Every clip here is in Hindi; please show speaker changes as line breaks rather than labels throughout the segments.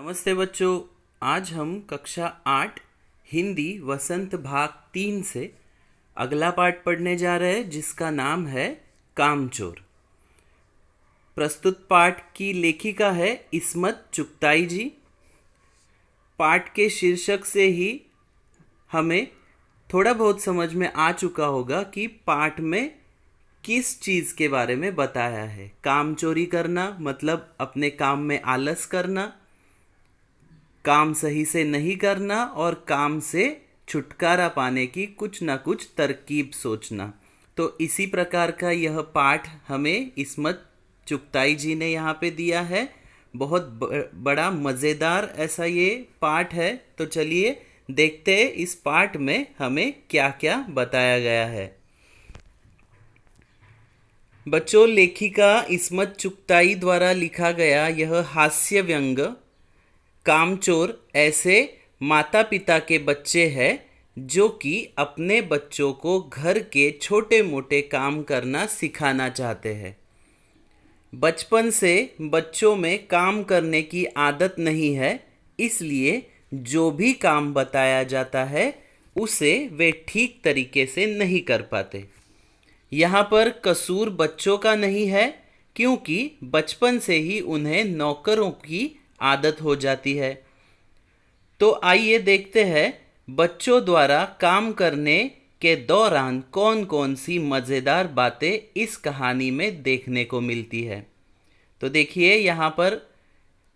नमस्ते बच्चों। आज हम कक्षा 8 हिंदी वसंत भाग 3 से अगला पाठ पढ़ने जा रहे हैं जिसका नाम है कामचोर। प्रस्तुत पाठ की लेखिका है इस्मत चुगताई जी। पाठ के शीर्षक से ही हमें थोड़ा बहुत समझ में आ चुका होगा कि पाठ में किस चीज़ के बारे में बताया है। काम चोरी करना मतलब अपने काम में आलस करना, काम सही से नहीं करना और काम से छुटकारा पाने की कुछ ना कुछ तरकीब सोचना। तो इसी प्रकार का यह पाठ हमें इस्मत चुगताई जी ने यहाँ पे दिया है। बहुत बड़ा मज़ेदार ऐसा ये पाठ है। तो चलिए देखते हैं इस पाठ में हमें क्या क्या बताया गया है। बच्चों, लेखिका इस्मत चुगताई द्वारा लिखा गया यह हास्य व्यंग कामचोर ऐसे माता पिता के बच्चे हैं जो कि अपने बच्चों को घर के छोटे मोटे काम करना सिखाना चाहते हैं। बचपन से बच्चों में काम करने की आदत नहीं है, इसलिए जो भी काम बताया जाता है उसे वे ठीक तरीके से नहीं कर पाते। यहाँ पर कसूर बच्चों का नहीं है, क्योंकि बचपन से ही उन्हें नौकरों की आदत हो जाती है। तो आइए देखते हैं बच्चों द्वारा काम करने के दौरान कौन कौन सी मज़ेदार बातें इस कहानी में देखने को मिलती है। तो देखिए यहाँ पर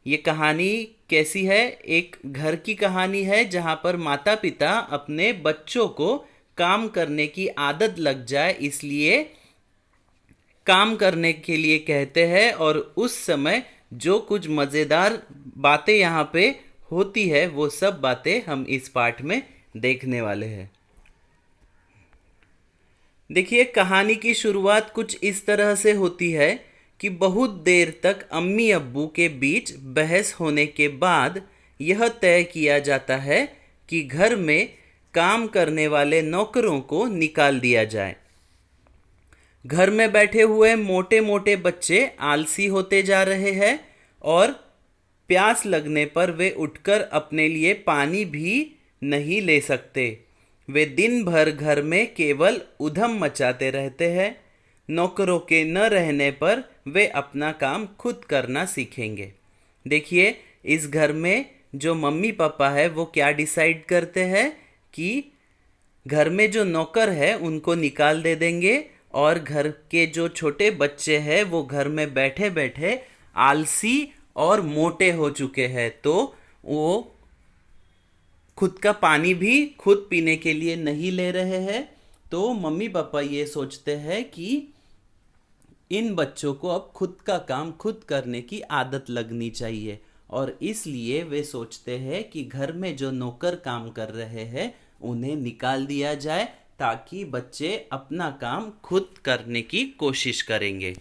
ये कहानी कैसी है। एक घर की कहानी है जहाँ पर माता पिता अपने बच्चों को काम करने की आदत लग जाए इसलिए काम करने के लिए कहते हैं, और उस समय जो कुछ मज़ेदार बातें यहाँ पे होती है वो सब बातें हम इस पाठ में देखने वाले हैं। देखिए कहानी की शुरुआत कुछ इस तरह से होती है कि बहुत देर तक अम्मी अब्बू के बीच बहस होने के बाद यह तय किया जाता है कि घर में काम करने वाले नौकरों को निकाल दिया जाए। घर में बैठे हुए मोटे मोटे बच्चे आलसी होते जा रहे हैं और प्यास लगने पर वे उठकर अपने लिए पानी भी नहीं ले सकते। वे दिन भर घर में केवल उधम मचाते रहते हैं। नौकरों के न रहने पर वे अपना काम खुद करना सीखेंगे। देखिए इस घर में जो मम्मी पापा है वो क्या डिसाइड करते हैं कि घर में जो नौकर है उनको निकाल दे देंगे और घर के जो छोटे बच्चे हैं वो घर में बैठे बैठे आलसी और मोटे हो चुके हैं, तो वो खुद का पानी भी खुद पीने के लिए नहीं ले रहे हैं। तो मम्मी पापा ये सोचते हैं कि इन बच्चों को अब खुद का काम खुद करने की आदत लगनी चाहिए, और इसलिए वे सोचते हैं कि घर में जो नौकर काम कर रहे हैं उन्हें निकाल दिया जाए ताकि बच्चे अपना काम खुद करने की कोशिश करेंगे।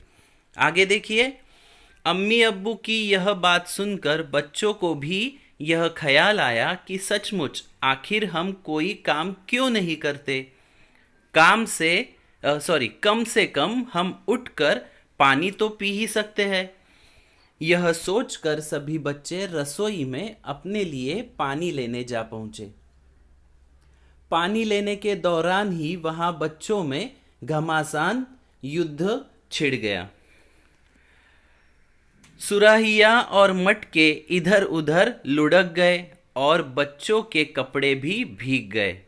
आगे देखिए, अम्मी अब्बू की यह बात सुनकर बच्चों को भी यह ख्याल आया कि सचमुच आखिर हम कोई काम क्यों नहीं करते। कम से कम हम उठकर पानी तो पी ही सकते हैं। यह सोचकर सभी बच्चे रसोई में अपने लिए पानी लेने जा पहुंचे। पानी लेने के दौरान ही वहां बच्चों में घमासान युद्ध छिड़ गया। सुराहिया और मटके इधर उधर लुढ़क गए और बच्चों के कपड़े भी भीग गए।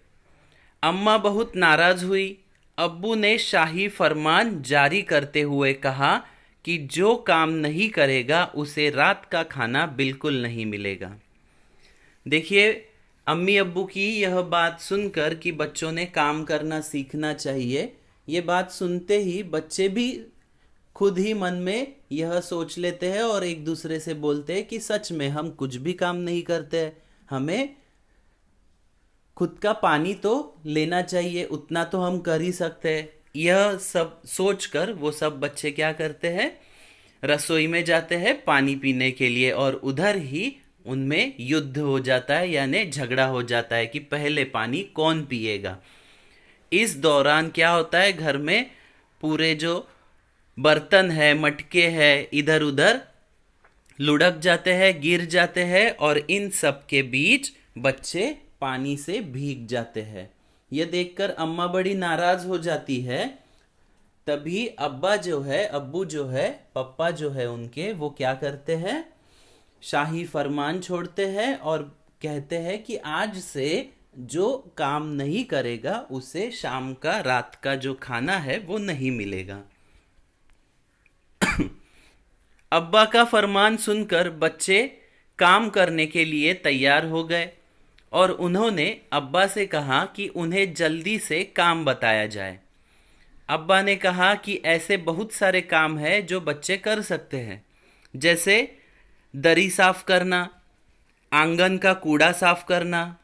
अम्मा बहुत नाराज हुई। अब्बू ने शाही फरमान जारी करते हुए कहा कि जो काम नहीं करेगा उसे रात का खाना बिल्कुल नहीं मिलेगा। देखिए अम्मी अब्बू की यह बात सुनकर कि बच्चों ने काम करना सीखना चाहिए, ये बात सुनते ही बच्चे भी खुद ही मन में यह सोच लेते हैं और एक दूसरे से बोलते हैं कि सच में हम कुछ भी काम नहीं करते हैं, हमें खुद का पानी तो लेना चाहिए, उतना तो हम कर ही सकते हैं। यह सब सोचकर वो सब बच्चे क्या करते हैं, रसोई में जाते हैं पानी पीने के लिए, और उधर ही उनमें युद्ध हो जाता है, यानी झगड़ा हो जाता है कि पहले पानी कौन पिएगा। इस दौरान क्या होता है, घर में पूरे जो बर्तन है, मटके है, इधर उधर लुढ़क जाते हैं, गिर जाते हैं और इन सब के बीच बच्चे पानी से भीग जाते हैं। यह देखकर अम्मा बड़ी नाराज हो जाती है। तभी अब्बू जो है, पप्पा जो है उनके, वो क्या करते हैं, शाही फरमान छोड़ते हैं और कहते हैं कि आज से जो काम नहीं करेगा उसे शाम का, रात का जो खाना है वो नहीं मिलेगा। अब्बा का फरमान सुनकर बच्चे काम करने के लिए तैयार हो गए और उन्होंने अब्बा से कहा कि उन्हें जल्दी से काम बताया जाए। अब्बा ने कहा कि ऐसे बहुत सारे काम हैं जो बच्चे कर सकते हैं, जैसे दरी साफ करना, आंगन का कूड़ा साफ करना,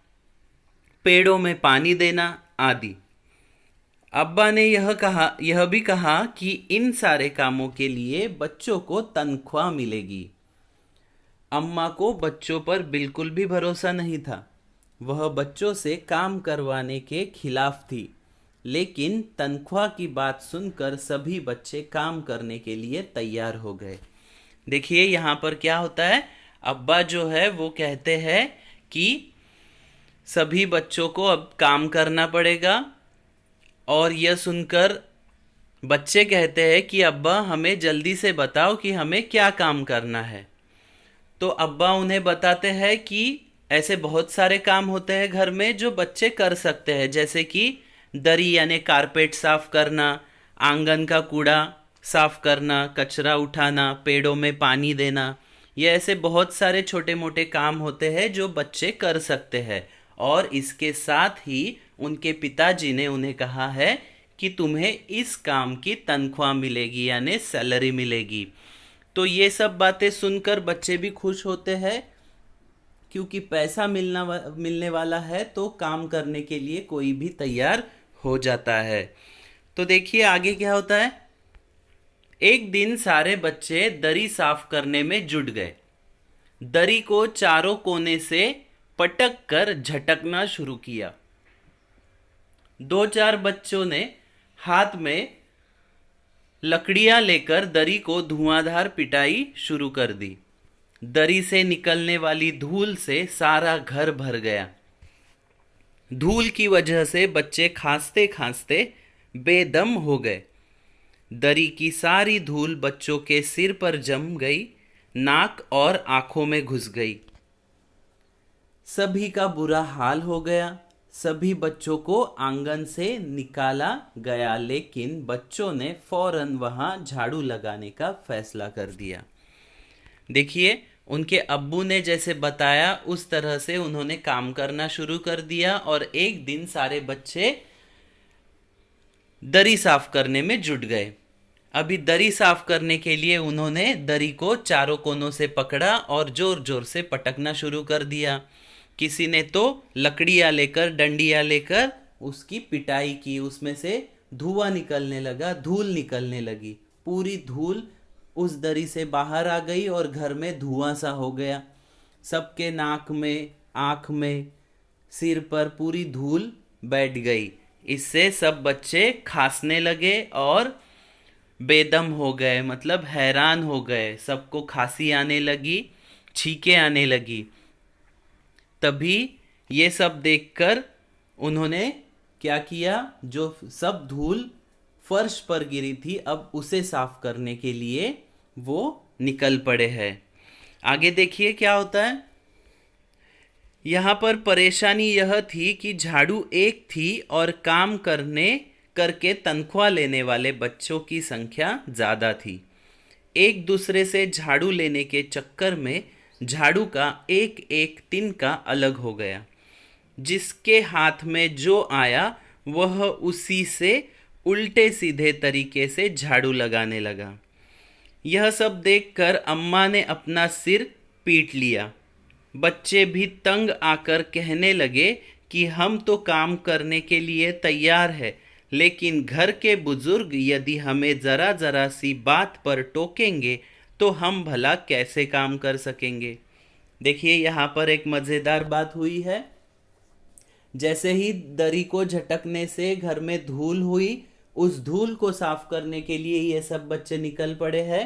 पेड़ों में पानी देना आदि। अब्बा ने यह भी कहा कि इन सारे कामों के लिए बच्चों को तनख्वाह मिलेगी। अम्मा को बच्चों पर बिल्कुल भी भरोसा नहीं था। वह बच्चों से काम करवाने के खिलाफ थी, लेकिन तनख्वाह की बात सुनकर सभी बच्चे काम करने के लिए तैयार हो गए। देखिए यहाँ पर क्या होता है, अब्बा जो है वो कहते हैं कि सभी बच्चों को अब काम करना पड़ेगा और यह सुनकर बच्चे कहते हैं कि अब्बा हमें जल्दी से बताओ कि हमें क्या काम करना है। तो अब्बा उन्हें बताते हैं कि ऐसे बहुत सारे काम होते हैं घर में जो बच्चे कर सकते हैं, जैसे कि दरी यानी कारपेट साफ करना, आंगन का कूड़ा साफ करना, कचरा उठाना, पेड़ों में पानी देना। ये ऐसे बहुत सारे छोटे मोटे काम होते हैं जो बच्चे कर सकते हैं। और इसके साथ ही उनके पिताजी ने उन्हें कहा है कि तुम्हें इस काम की तनख्वाह मिलेगी यानी सैलरी मिलेगी। तो ये सब बातें सुनकर बच्चे भी खुश होते हैं, क्योंकि पैसा मिलने वाला है तो काम करने के लिए कोई भी तैयार हो जाता है। तो देखिए आगे क्या होता है। एक दिन सारे बच्चे दरी साफ करने में जुट गए। दरी को चारों कोने से पटक कर झटकना शुरू किया। दो चार बच्चों ने हाथ में लकड़ियां लेकर दरी को धुआंधार पिटाई शुरू कर दी। दरी से निकलने वाली धूल से सारा घर भर गया। धूल की वजह से बच्चे खांसते खांसते बेदम हो गए। दरी की सारी धूल बच्चों के सिर पर जम गई, नाक और आंखों में घुस गई। सभी का बुरा हाल हो गया। सभी बच्चों को आंगन से निकाला गया, लेकिन बच्चों ने फौरन वहां झाड़ू लगाने का फैसला कर दिया। देखिए उनके अब्बू ने जैसे बताया उस तरह से उन्होंने काम करना शुरू कर दिया और एक दिन सारे बच्चे दरी साफ करने में जुट गए। अभी दरी साफ करने के लिए उन्होंने दरी को चारों कोनों से पकड़ा और जोर जोर से पटकना शुरू कर दिया। किसी ने तो लकड़ियां लेकर, डंडियां लेकर उसकी पिटाई की। उसमें से धुआं निकलने लगा, धूल निकलने लगी। पूरी धूल उस दरी से बाहर आ गई और घर में धुआं सा हो गया। सबके नाक में, आँख में, सिर पर पूरी धूल बैठ गई। इससे सब बच्चे खांसने लगे और बेदम हो गए, मतलब हैरान हो गए। सबको खांसी आने लगी, छींकें आने लगी। तभी ये सब देखकर उन्होंने क्या किया, जो सब धूल फर्श पर गिरी थी अब उसे साफ करने के लिए वो निकल पड़े हैं। आगे देखिए क्या होता है। यहाँ पर परेशानी यह थी कि झाड़ू एक थी और काम करके तनख्वाह लेने वाले बच्चों की संख्या ज़्यादा थी। एक दूसरे से झाड़ू लेने के चक्कर में झाड़ू का एक एक तिनका अलग हो गया। जिसके हाथ में जो आया वह उसी से उल्टे सीधे तरीके से झाड़ू लगाने लगा। यह सब देखकर अम्मा ने अपना सिर पीट लिया। बच्चे भी तंग आकर कहने लगे कि हम तो काम करने के लिए तैयार है, लेकिन घर के बुजुर्ग यदि हमें ज़रा ज़रा सी बात पर टोकेंगे तो हम भला कैसे काम कर सकेंगे। देखिए यहाँ पर एक मज़ेदार बात हुई है। जैसे ही दरी को झटकने से घर में धूल हुई, उस धूल को साफ करने के लिए ये सब बच्चे निकल पड़े हैं।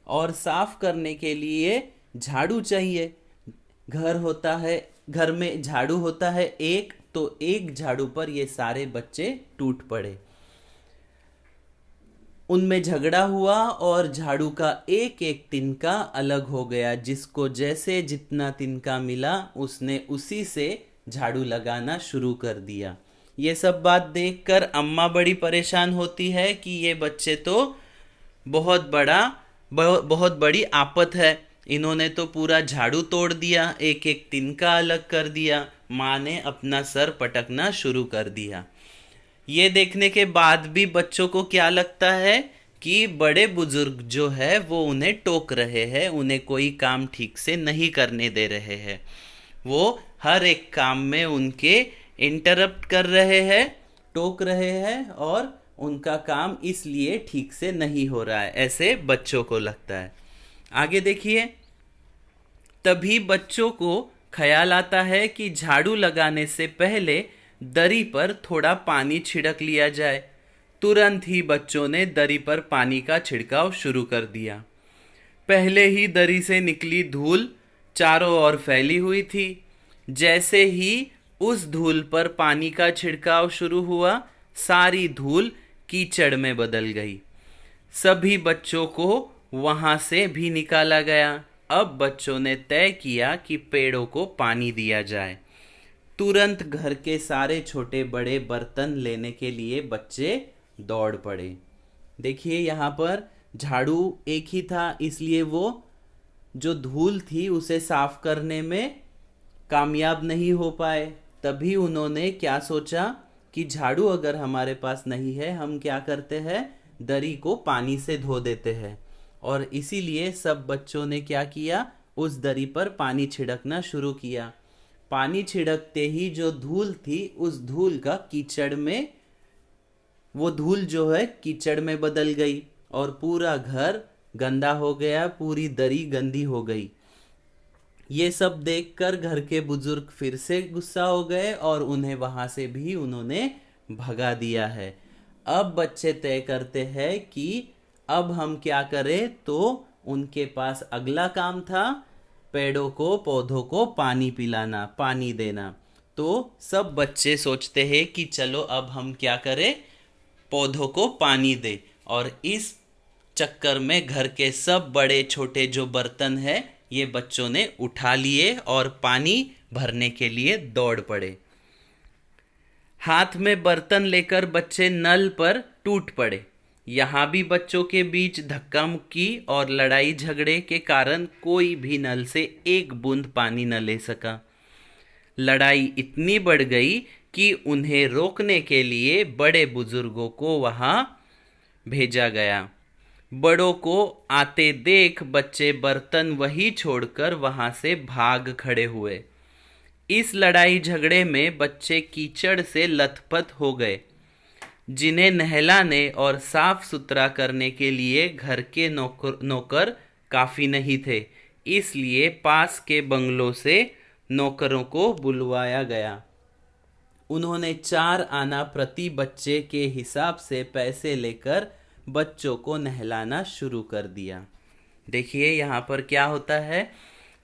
और साफ करने के लिए झाड़ू चाहिए। घर में झाड़ू होता है एक, तो एक झाड़ू पर ये सारे बच्चे टूट पड़े। उनमें झगड़ा हुआ और झाड़ू का एक एक तिनका अलग हो गया। जिसको जैसे जितना तिनका मिला उसने उसी से झाड़ू लगाना शुरू कर दिया। ये सब बात देखकर अम्मा बड़ी परेशान होती है कि ये बच्चे तो बहुत बड़ी आफत है। इन्होंने तो पूरा झाड़ू तोड़ दिया, एक एक तिनका अलग कर दिया। माँ ने अपना सर पटकना शुरू कर दिया। ये देखने के बाद भी बच्चों को क्या लगता है कि बड़े बुजुर्ग जो है वो उन्हें टोक रहे हैं, उन्हें कोई काम ठीक से नहीं करने दे रहे हैं। वो हर एक काम में उनके इंटरप्ट कर रहे हैं, टोक रहे हैं, और उनका काम इसलिए ठीक से नहीं हो रहा है, ऐसे बच्चों को लगता है। आगे देखिए। तभी बच्चों को ख्याल आता है कि झाड़ू लगाने से पहले दरी पर थोड़ा पानी छिड़क लिया जाए। तुरंत ही बच्चों ने दरी पर पानी का छिड़काव शुरू कर दिया। पहले ही दरी से निकली धूल चारों ओर फैली हुई थी। जैसे ही उस धूल पर पानी का छिड़काव शुरू हुआ, सारी धूल कीचड़ में बदल गई। सभी बच्चों को वहां से भी निकाला गया। अब बच्चों ने तय किया कि पेड़ों को पानी दिया जाए। तुरंत घर के सारे छोटे बड़े बर्तन लेने के लिए बच्चे दौड़ पड़े। देखिए यहाँ पर झाड़ू एक ही था, इसलिए वो जो धूल थी उसे साफ करने में कामयाब नहीं हो पाए। तभी उन्होंने क्या सोचा कि झाड़ू अगर हमारे पास नहीं है, हम क्या करते हैं, दरी को पानी से धो देते हैं। और इसीलिए सब बच्चों ने क्या किया, उस दरी पर पानी छिड़कना शुरू किया। पानी छिड़कते ही जो धूल थी, उस धूल का कीचड़ में, वो धूल जो है कीचड़ में बदल गई और पूरा घर गंदा हो गया, पूरी दरी गंदी हो गई। ये सब देखकर घर के बुजुर्ग फिर से गुस्सा हो गए और उन्हें वहां से भी उन्होंने भगा दिया है। अब बच्चे तय करते हैं कि अब हम क्या करें, तो उनके पास अगला काम था पेड़ों को, पौधों को पानी पिलाना, पानी देना। तो सब बच्चे सोचते हैं कि चलो अब हम क्या करें, पौधों को पानी दे। और इस चक्कर में घर के सब बड़े छोटे जो बर्तन है ये बच्चों ने उठा लिए और पानी भरने के लिए दौड़ पड़े। हाथ में बर्तन लेकर बच्चे नल पर टूट पड़े। यहाँ भी बच्चों के बीच धक्का मुक्की और लड़ाई झगड़े के कारण कोई भी नल से एक बूंद पानी न ले सका। लड़ाई इतनी बढ़ गई कि उन्हें रोकने के लिए बड़े बुजुर्गों को वहां भेजा गया। बड़ों को आते देख बच्चे बर्तन वही छोड़कर वहां से भाग खड़े हुए। इस लड़ाई झगड़े में बच्चे कीचड़ से लथपथ हो गए। जिन्हें नहलाने और साफ सुथरा करने के लिए घर के नौकर काफी नहीं थे, इसलिए पास के बंगलों से नौकरों को बुलवाया गया। उन्होंने 4 आना प्रति बच्चे के हिसाब से पैसे लेकर बच्चों को नहलाना शुरू कर दिया। देखिए यहाँ पर क्या होता है,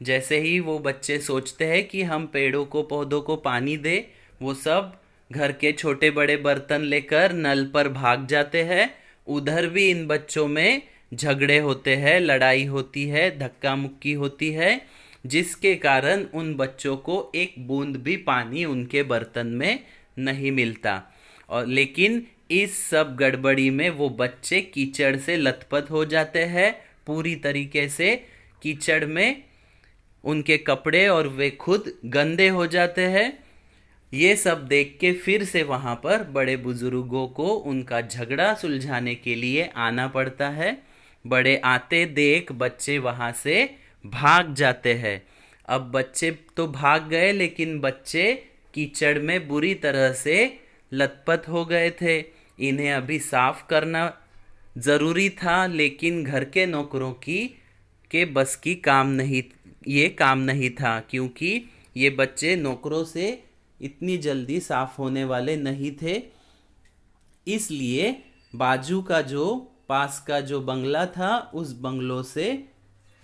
जैसे ही वो बच्चे सोचते हैं कि हम पेड़ों को, पौधों को पानी दे, वो सब घर के छोटे बड़े बर्तन लेकर नल पर भाग जाते हैं। उधर भी इन बच्चों में झगड़े होते हैं, लड़ाई होती है, धक्का मुक्की होती है, जिसके कारण उन बच्चों को एक बूंद भी पानी उनके बर्तन में नहीं मिलता। और लेकिन इस सब गड़बड़ी में वो बच्चे कीचड़ से लथपथ हो जाते हैं पूरी तरीके से। कीचड़ में उनके कपड़े और वे खुद गंदे हो जाते हैं। ये सब देख के फिर से वहाँ पर बड़े बुजुर्गों को उनका झगड़ा सुलझाने के लिए आना पड़ता है। बड़े आते देख बच्चे वहाँ से भाग जाते हैं। अब बच्चे तो भाग गए, लेकिन बच्चे कीचड़ में बुरी तरह से लथपथ हो गए थे। इन्हें अभी साफ करना ज़रूरी था, लेकिन घर के नौकरों के बस की काम नहीं था, क्योंकि ये बच्चे नौकरों से इतनी जल्दी साफ होने वाले नहीं थे। इसलिए बाजू का जो पास का जो बंगला था उस बंगलों से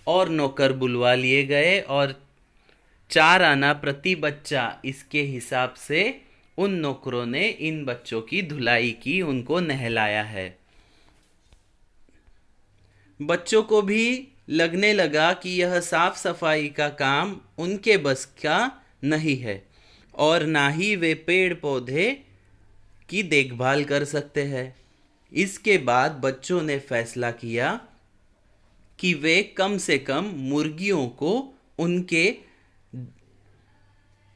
और नौकर बुलवा लिए गए और 4 आना प्रति बच्चा इसके हिसाब से उन नौकरों ने इन बच्चों की धुलाई की, उनको नहलाया है। बच्चों को भी लगने लगा कि यह साफ सफाई का काम उनके बस का नहीं है और ना ही वे पेड़ पौधे की देखभाल कर सकते हैं। इसके बाद बच्चों ने फैसला किया कि वे कम से कम मुर्गियों को उनके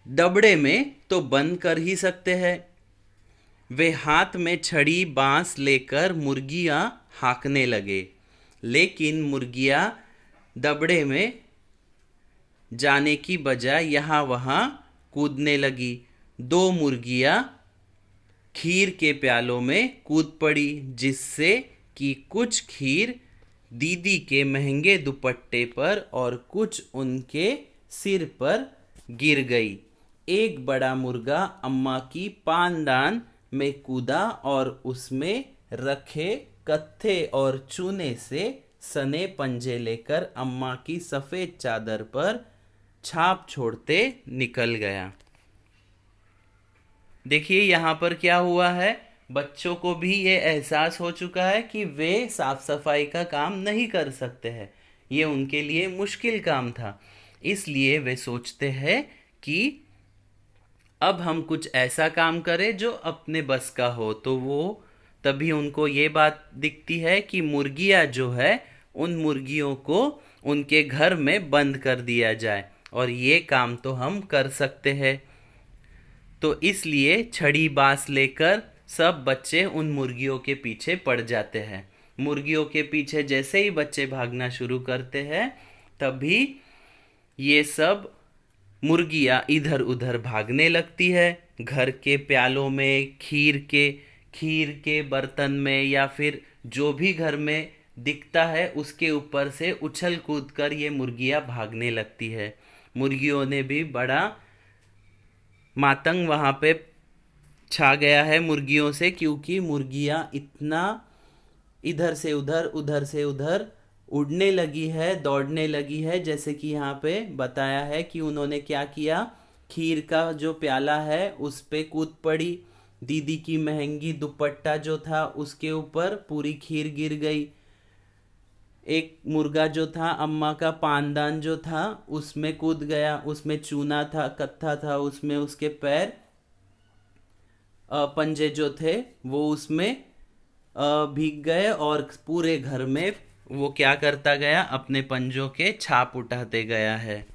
दबड़े में तो बंद कर ही सकते हैं। वे हाथ में छड़ी बांस लेकर मुर्गियां हाँकने लगे, लेकिन मुर्गियां दबड़े में जाने की बजाय यहाँ वहाँ कूदने लगी। 2 मुर्गियां खीर के प्यालों में कूद पड़ी, जिससे कि कुछ खीर दीदी के महंगे दुपट्टे पर और कुछ उनके सिर पर गिर गई। एक बड़ा मुर्गा अम्मा की पानदान में कूदा और उसमें रखे कत्थे और चूने से सने पंजे लेकर अम्मा की सफेद चादर पर छाप छोड़ते निकल गया। देखिए यहाँ पर क्या हुआ है, बच्चों को भी ये एहसास हो चुका है कि वे साफ सफाई का काम नहीं कर सकते हैं, ये उनके लिए मुश्किल काम था। इसलिए वे सोचते हैं कि अब हम कुछ ऐसा काम करें जो अपने बस का हो। तो वो तभी उनको ये बात दिखती है कि मुर्गियाँ जो है उन मुर्गियों को उनके घर में बंद कर दिया जाए और ये काम तो हम कर सकते हैं। तो इसलिए छड़ी बांस लेकर सब बच्चे उन मुर्गियों के पीछे पड़ जाते हैं। मुर्गियों के पीछे जैसे ही बच्चे भागना शुरू करते हैं तभी ये सब मुर्गियाँ इधर उधर भागने लगती है। घर के प्यालों में, खीर के बर्तन में या फिर जो भी घर में दिखता है उसके ऊपर से उछल कूद कर ये मुर्गियाँ भागने लगती है। मुर्गियों ने भी बड़ा मातंग वहाँ पे छा गया है मुर्गियों से, क्योंकि मुर्गियाँ इतना इधर से उधर उड़ने लगी है, दौड़ने लगी है। जैसे कि यहाँ पे बताया है कि उन्होंने क्या किया, खीर का जो प्याला है उस पे कूद पड़ी, दीदी की महंगी दुपट्टा जो था उसके ऊपर पूरी खीर गिर गई। एक मुर्गा जो था अम्मा का पानदान जो था उसमें कूद गया, उसमें चूना था, कत्था था, उसमें उसके पैर पंजे जो थे वो उसमें भीग गए और पूरे घर में वो क्या करता गया, अपने पंजों के छाप उठाते गया है।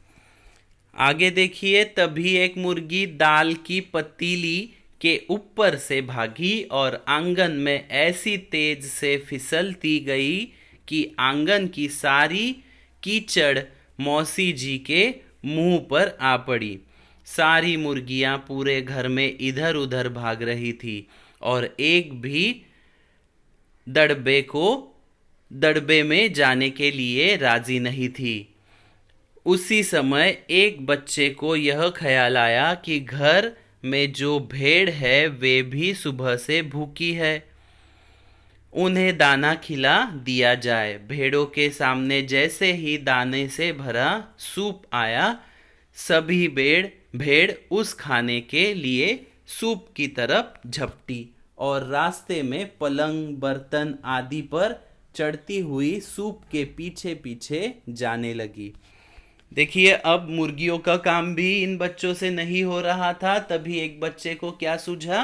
आगे देखिए, तभी एक मुर्गी दाल की पतीली के ऊपर से भागी और आंगन में ऐसी तेज से फिसलती गई कि आंगन की सारी कीचड़ मौसी जी के मुंह पर आ पड़ी। सारी मुर्गियां पूरे घर में इधर उधर भाग रही थी और एक भी दड़बे में जाने के लिए राजी नहीं थी। उसी समय एक बच्चे को यह ख्याल आया कि घर में जो भेड़ है वे भी सुबह से भूखी है, उन्हें दाना खिला दिया जाए। भेड़ों के सामने जैसे ही दाने से भरा सूप आया, सभी भेड़ उस खाने के लिए सूप की तरफ झपटी और रास्ते में पलंग बर्तन आदि पर चढ़ती हुई सूप के पीछे पीछे जाने लगी। देखिए, अब मुर्गियों का काम भी इन बच्चों से नहीं हो रहा था। तभी एक बच्चे को क्या सूझा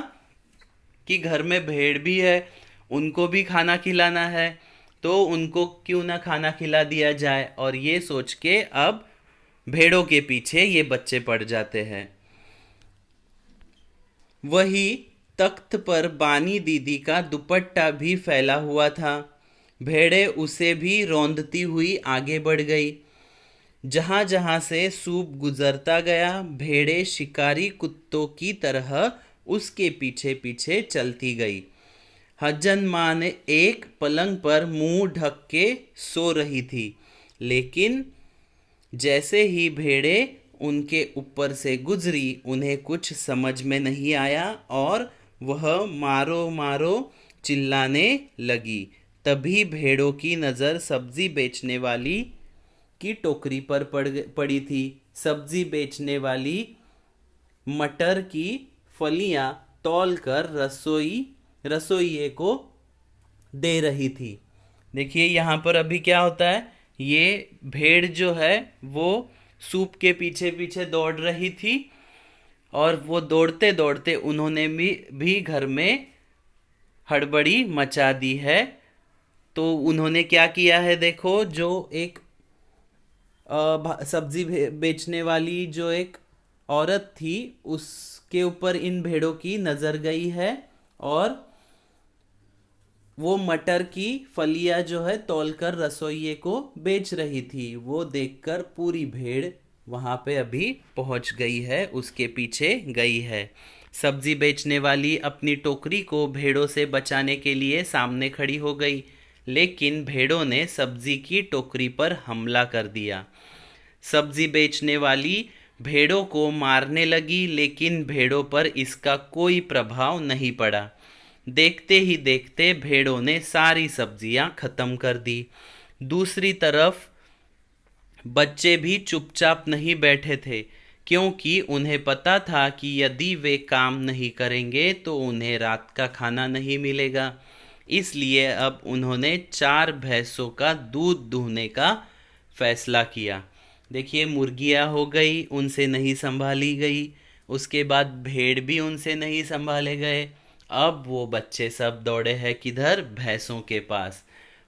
कि घर में भेड़ भी है, उनको भी खाना खिलाना है, तो उनको क्यों ना खाना खिला दिया जाए। और ये सोच के अब भेड़ों के पीछे ये बच्चे पड़ जाते हैं। वही तख्त पर बानी दीदी का दुपट्टा भी फैला हुआ था। भेड़ें उसे भी रौंदती हुई आगे बढ़ गई। जहां जहां से सूप गुजरता गया, भेड़ें शिकारी कुत्तों की तरह उसके पीछे पीछे चलती गई। हज्जन माँ ने एक पलंग पर मुंह ढक के सो रही थी, लेकिन जैसे ही भेड़ें उनके ऊपर से गुजरी उन्हें कुछ समझ में नहीं आया और वह मारो मारो चिल्लाने लगी। तभी भेड़ों की नज़र सब्जी बेचने वाली की टोकरी पर पड़ी थी। सब्जी बेचने वाली मटर की फलियां तौलकर रसोइये को दे रही थी। देखिए यहाँ पर अभी क्या होता है, ये भेड़ जो है वो सूप के पीछे पीछे दौड़ रही थी, और वो दौड़ते दौड़ते उन्होंने भी घर में हड़बड़ी मचा दी है। तो उन्होंने क्या किया है, देखो, जो एक सब्जी बेचने वाली जो एक औरत थी, उसके ऊपर इन भेड़ों की नज़र गई है, और वो मटर की फलियां जो है तौलकर रसोइये को बेच रही थी। वो देखकर पूरी भेड़ वहां पे अभी पहुंच गई है, उसके पीछे गई है। सब्जी बेचने वाली अपनी टोकरी को भेड़ों से बचाने के लिए सामने खड़ी हो गई, लेकिन भेड़ों ने सब्जी की टोकरी पर हमला कर दिया। सब्जी बेचने वाली भेड़ों को मारने लगी, लेकिन भेड़ों पर इसका कोई प्रभाव नहीं पड़ा। देखते ही देखते भेड़ों ने सारी सब्जियां खत्म कर दी। दूसरी तरफ बच्चे भी चुपचाप नहीं बैठे थे, क्योंकि उन्हें पता था कि यदि वे काम नहीं करेंगे तो उन्हें रात का खाना नहीं मिलेगा। इसलिए अब उन्होंने 4 भैंसों का दूध दूहने का फैसला किया। देखिए, मुर्गियां हो गई, उनसे नहीं संभाली गई। उसके बाद भेड़ भी उनसे नहीं संभाले गए। अब वो बच्चे सब दौड़े हैं किधर, भैंसों के पास।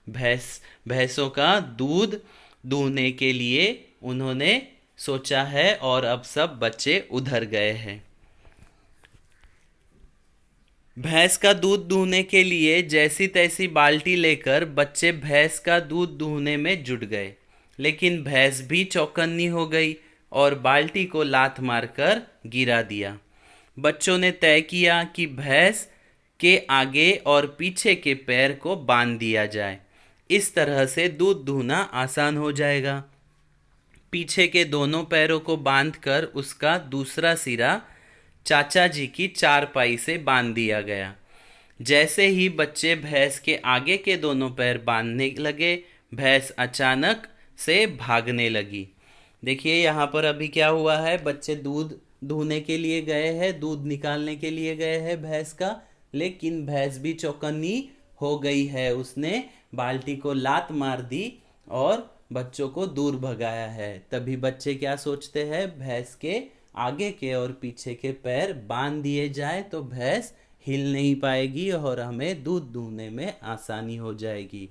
भैंसों का दूध दूहने के लिए उन्होंने सोचा है, और अब सब बच्चे उधर गए हैं। भैंस का दूध दूहने के लिए जैसी तैसी बाल्टी लेकर बच्चे भैंस का दूध दूहने में जुट गए, लेकिन भैंस भी चौकन्नी हो गई और बाल्टी को लात मारकर गिरा दिया। बच्चों ने तय किया कि भैंस के आगे और पीछे के पैर को बांध दिया जाए। इस तरह से दूध दूहना आसान हो जाएगा। पीछे के दोनों पैरों को बांधकर उसका दूसरा सिरा चाचा जी की चारपाई से बांध दिया गया। जैसे ही बच्चे भैंस के आगे के दोनों पैर बांधने लगे, भैंस अचानक से भागने लगी। देखिए यहाँ पर अभी क्या हुआ है, बच्चे दूध दूहने के लिए गए हैं, दूध निकालने के लिए गए हैं भैंस का, लेकिन भैंस भी चौकन्नी हो गई है। उसने बाल्टी को लात मार दी और बच्चों को दूर भगाया है। तभी बच्चे क्या सोचते हैं, भैंस के आगे के और पीछे के पैर बांध दिए जाए तो भैंस हिल नहीं पाएगी और हमें दूध दूहने में आसानी हो जाएगी।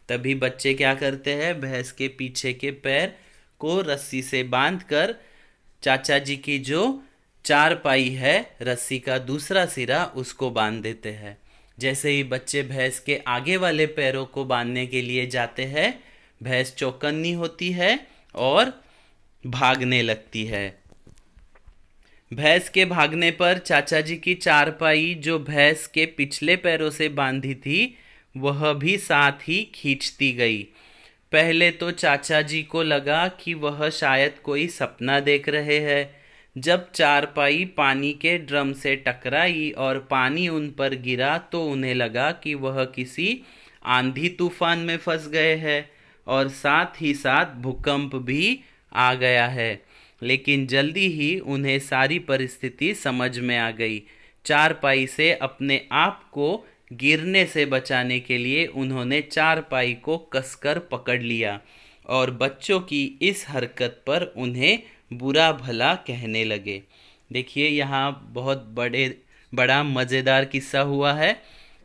तभी बच्चे क्या करते हैं, भैंस के पीछे के पैर को रस्सी से बांधकर चाचा जी की जो चारपाई है, रस्सी का दूसरा सिरा, उसको बांध देते हैं। जैसे ही बच्चे भैंस के आगे वाले पैरों को बांधने के लिए जाते हैं, भैंस चौकन्नी होती है और भागने लगती है। भैंस के भागने पर चाचा जी की चारपाई जो भैंस के पिछले पैरों से बांधी थी, वह भी साथ ही खींचती गई। पहले तो चाचा जी को लगा कि वह शायद कोई सपना देख रहे हैं। जब चारपाई पानी के ड्रम से टकराई और पानी उन पर गिरा तो उन्हें लगा कि वह किसी आंधी तूफान में फंस गए हैं और साथ ही साथ भूकंप भी आ गया है। लेकिन जल्दी ही उन्हें सारी परिस्थिति समझ में आ गई। चारपाई से अपने आप को गिरने से बचाने के लिए उन्होंने चारपाई को कसकर पकड़ लिया और बच्चों की इस हरकत पर उन्हें बुरा भला कहने लगे। देखिए यहाँ बहुत बड़ा मज़ेदार किस्सा हुआ है।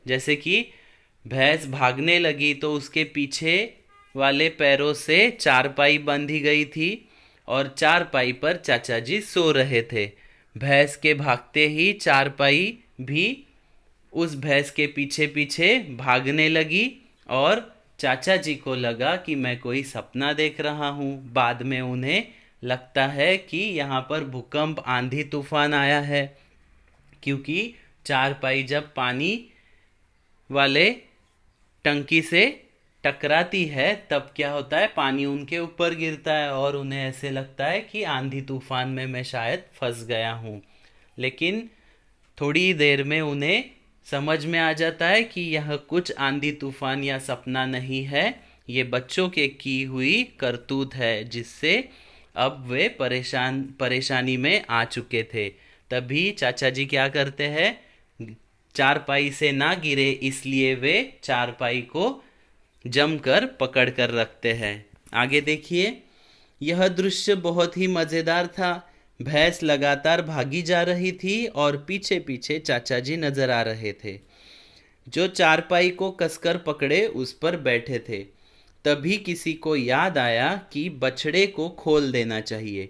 जैसे कि भैंस भागने लगी तो उसके पीछे वाले पैरों से चारपाई बंधी गई थी और चारपाई पर चाचा जी सो रहे थे। भैंस के भागते ही चारपाई भी उस भैंस के पीछे पीछे भागने लगी और चाचा जी को लगा कि मैं कोई सपना देख रहा हूँ। बाद में उन्हें लगता है कि यहाँ पर भूकंप आंधी तूफान आया है, क्योंकि चारपाई जब पानी वाले टंकी से टकराती है तब क्या होता है, पानी उनके ऊपर गिरता है और उन्हें ऐसे लगता है कि आंधी तूफान में मैं शायद फंस गया हूँ। लेकिन थोड़ी देर में उन्हें समझ में आ जाता है कि यह कुछ आंधी तूफान या सपना नहीं है, ये बच्चों के की हुई करतूत है, जिससे अब वे परेशानी में आ चुके थे। तभी चाचा जी क्या करते हैं, चारपाई से ना गिरे इसलिए वे चारपाई को जमकर पकड़ कर रखते हैं। आगे देखिए, यह दृश्य बहुत ही मज़ेदार था। भैंस लगातार भागी जा रही थी और पीछे पीछे चाचा जी नजर आ रहे थे, जो चारपाई को कसकर पकड़े उस पर बैठे थे। तभी किसी को याद आया कि बछड़े को खोल देना चाहिए।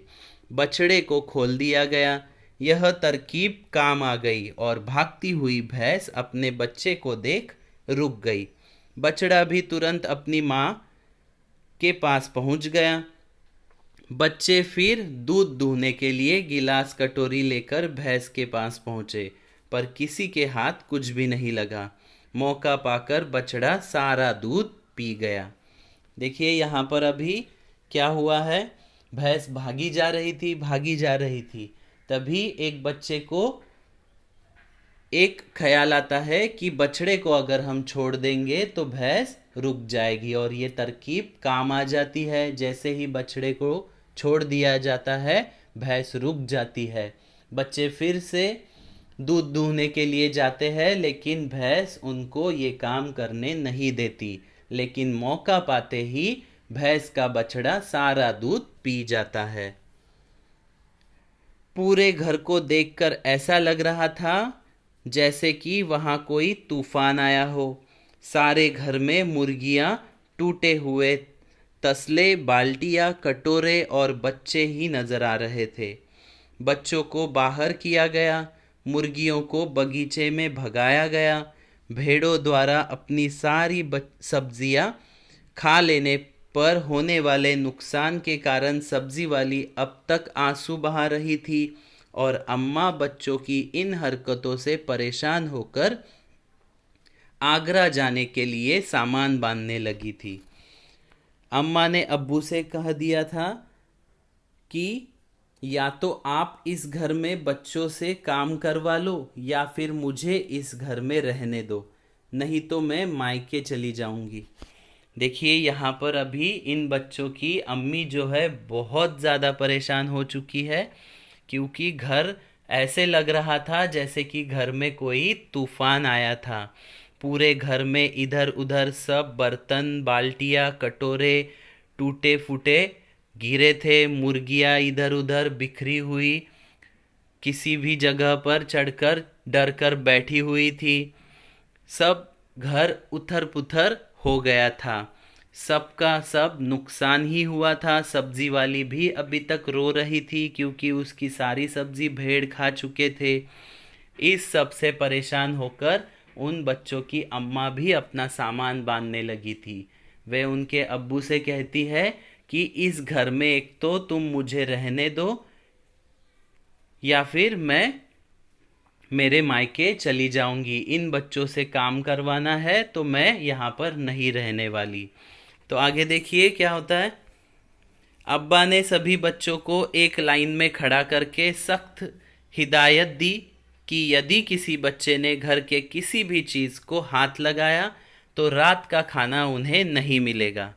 बछड़े को खोल दिया गया। यह तरकीब काम आ गई और भागती हुई भैंस अपने बच्चे को देख रुक गई। बछड़ा भी तुरंत अपनी माँ के पास पहुंच गया। बच्चे फिर दूध दूहने के लिए गिलास कटोरी लेकर भैंस के पास पहुंचे, पर किसी के हाथ कुछ भी नहीं लगा। मौका पाकर बछड़ा सारा दूध पी गया। देखिए यहाँ पर अभी क्या हुआ है, भैंस भागी जा रही थी, भागी जा रही थी। तभी एक बच्चे को एक ख्याल आता है कि बछड़े को अगर हम छोड़ देंगे तो भैंस रुक जाएगी, और ये तरकीब काम आ जाती है। जैसे ही बछड़े को छोड़ दिया जाता है, भैंस रुक जाती है। बच्चे फिर से दूध दूहने के लिए जाते हैं, लेकिन भैंस उनको ये काम करने नहीं देती। लेकिन मौका पाते ही भैंस का बछड़ा सारा दूध पी जाता है। पूरे घर को देखकर ऐसा लग रहा था जैसे कि वहाँ कोई तूफान आया हो। सारे घर में मुर्गियाँ, टूटे हुए तसले, बाल्टियाँ, कटोरे और बच्चे ही नजर आ रहे थे। बच्चों को बाहर किया गया, मुर्गियों को बगीचे में भगाया गया। भेड़ों द्वारा अपनी सारी सब्जियां खा लेने पर होने वाले नुकसान के कारण सब्जी वाली अब तक आंसू बहा रही थी, और अम्मा बच्चों की इन हरकतों से परेशान होकर आगरा जाने के लिए सामान बांधने लगी थी। अम्मा ने अब्बू से कह दिया था कि या तो आप इस घर में बच्चों से काम करवा लो या फिर मुझे इस घर में रहने दो, नहीं तो मैं मायके चली जाऊंगी। देखिए यहाँ पर अभी इन बच्चों की अम्मी जो है बहुत ज़्यादा परेशान हो चुकी है, क्योंकि घर ऐसे लग रहा था जैसे कि घर में कोई तूफान आया था। पूरे घर में इधर उधर सब बर्तन, बाल्टियाँ, कटोरे टूटे फूटे गिरे थे। मुर्गियाँ इधर उधर बिखरी हुई किसी भी जगह पर चढ़कर डर कर बैठी हुई थी। सब घर उथर पुथर हो गया था। सबका सब नुकसान ही हुआ था। सब्जी वाली भी अभी तक रो रही थी, क्योंकि उसकी सारी सब्जी भेड़ खा चुके थे। इस सब से परेशान होकर उन बच्चों की अम्मा भी अपना सामान बांधने लगी थी। वे उनके अब्बू से कहती है कि इस घर में एक तो तुम मुझे रहने दो या फिर मैं मेरे मायके चली जाऊंगी। इन बच्चों से काम करवाना है तो मैं यहाँ पर नहीं रहने वाली। तो आगे देखिए क्या होता है। अब्बा ने सभी बच्चों को एक लाइन में खड़ा करके सख्त हिदायत दी कि यदि किसी बच्चे ने घर के किसी भी चीज़ को हाथ लगाया तो रात का खाना उन्हें नहीं मिलेगा।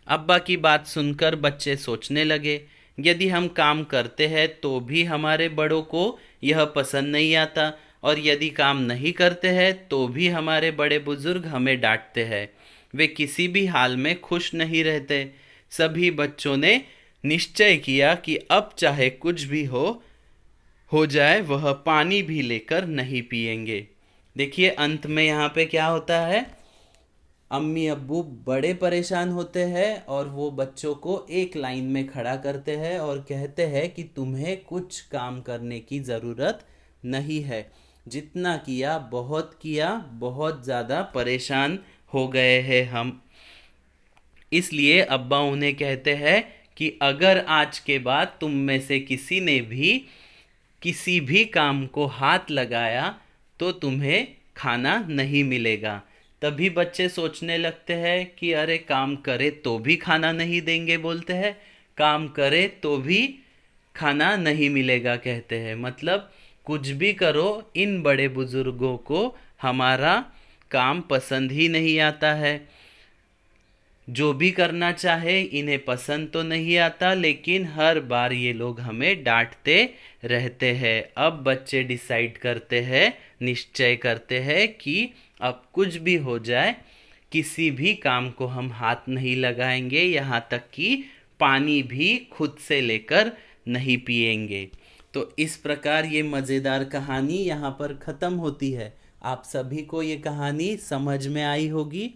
अब्बा की बात सुनकर बच्चे सोचने लगे, यदि हम काम करते हैं तो भी हमारे बड़ों को यह पसंद नहीं आता, और यदि काम नहीं करते हैं तो भी हमारे बड़े बुजुर्ग हमें डांटते हैं। वे किसी भी हाल में खुश नहीं रहते। सभी बच्चों ने निश्चय किया कि अब चाहे कुछ भी हो जाए, वह पानी भी लेकर नहीं पिएंगे। देखिए अंत में यहाँ पे क्या होता है, अम्मी अब्बू बड़े परेशान होते हैं और वो बच्चों को एक लाइन में खड़ा करते हैं और कहते हैं कि तुम्हें कुछ काम करने की ज़रूरत नहीं है। जितना किया, बहुत ज़्यादा परेशान हो गए हैं हम। इसलिए अब्बा उन्हें कहते हैं कि अगर आज के बाद तुम में से किसी ने भी किसी भी काम को हाथ लगाया तो तुम्हें खाना नहीं मिलेगा। तभी बच्चे सोचने लगते हैं कि अरे काम करे तो भी खाना नहीं देंगे, बोलते हैं काम करे तो भी खाना नहीं मिलेगा कहते हैं। मतलब कुछ भी करो, इन बड़े बुजुर्गों को हमारा काम पसंद ही नहीं आता है। जो भी करना चाहे इन्हें पसंद तो नहीं आता, लेकिन हर बार ये लोग हमें डांटते रहते हैं। अब बच्चे डिसाइड करते हैं, निश्चय करते हैं कि अब कुछ भी हो जाए किसी भी काम को हम हाथ नहीं लगाएंगे, यहाँ तक कि पानी भी खुद से लेकर नहीं पिएंगे। तो इस प्रकार ये मज़ेदार कहानी यहाँ पर ख़त्म होती है। आप सभी को ये कहानी समझ में आई होगी,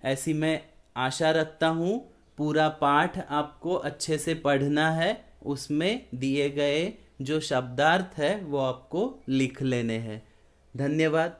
ऐसी मैं आशा रखता हूँ। पूरा पाठ आपको अच्छे से पढ़ना है, उसमें दिए गए जो शब्दार्थ है वो आपको लिख लेने हैं। धन्यवाद।